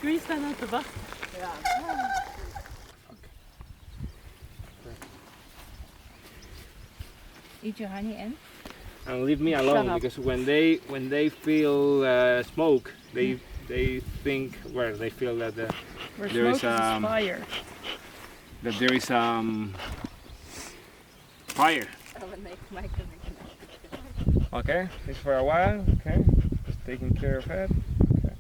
drie staan al te wachten. Ja. Eat your honey and? And leave me Shut alone, up. because when they feel smoke, they think, well, they feel that Where there is smoke is fire. that there is fire. Okay, it's for a while. Okay, just taking care of it. Okay.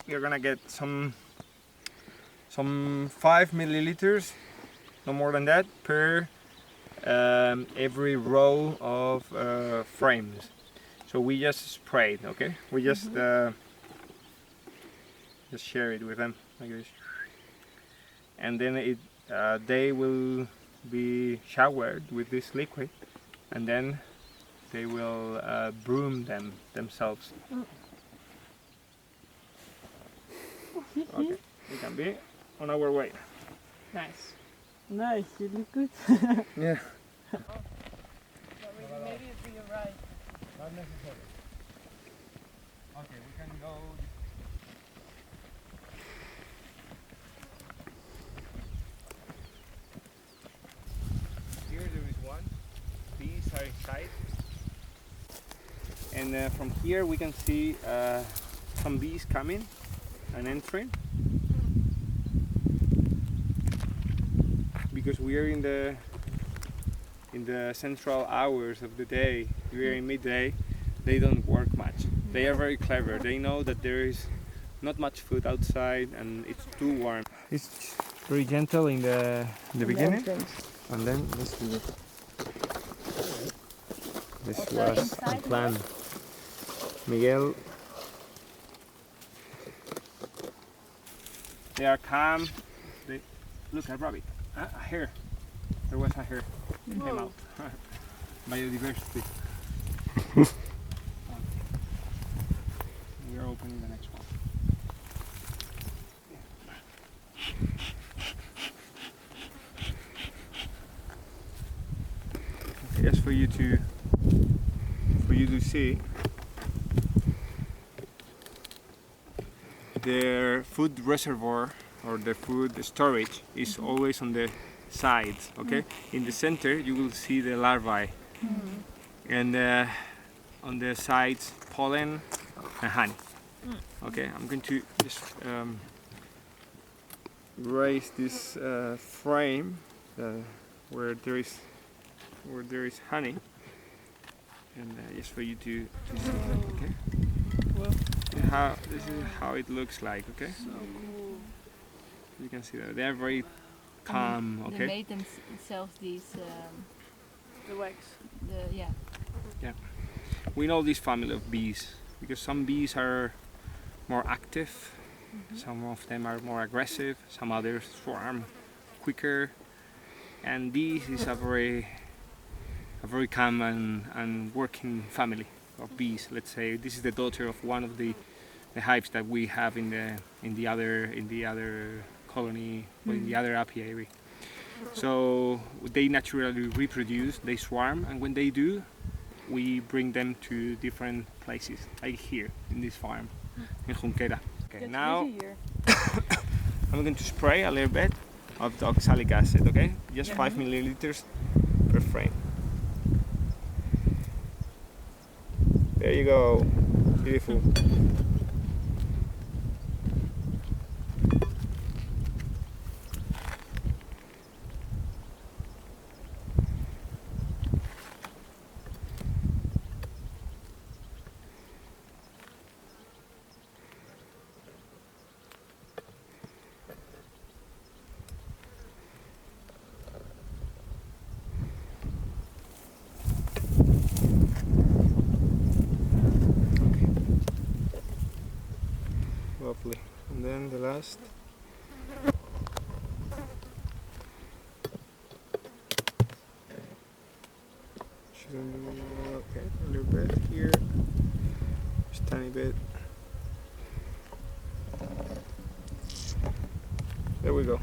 You're gonna get some 5 milliliters, no more than that, per every row of frames. So we just spray it. Okay, we just share it with them like this, and then they will be showered with this liquid, and then they will broom themselves. Okay, we can be on our way. Nice. Nice, you look good. Yeah. Maybe if we arrive. Not necessary. Okay, we can go. Here there is one. Bees are inside. And from here we can see some bees coming and entering. Because we are in the central hours of the day, we are in midday, they don't work much. They are very clever. They know that there is not much food outside and it's too warm. It's very gentle in the beginning, and then let's see. This was the plan. Miguel. They are calm. They look at rabbit. A hare. There was a hare. It came out. Biodiversity. We are opening the next one. Okay, just for you to see, their food reservoir or the food storage is always on the sides. Okay, in the center you will see the larvae, and on the sides pollen and honey. Okay, I'm going to just raise this frame where there is honey, and just for you to see. Okay. This is how it looks like. Okay. So cool. You can see that they are very calm. They Okay. made themselves these, The wax. yeah. We know this family of bees because some bees are more active, some of them are more aggressive, some others swarm quicker, and this is a very calm and working family of bees. Let's say this is the daughter of one of the hives that we have in the other colony, or in the other apiary. So they naturally reproduce, they swarm, and when they do, we bring them to different places, like here in this farm in Junquera. Okay, now I'm going to spray a little bit of the oxalic acid. Okay, just 5 milliliters per frame. There you go, beautiful. Lovely. And then the last. Okay, a little bit here, just a tiny bit. There we go.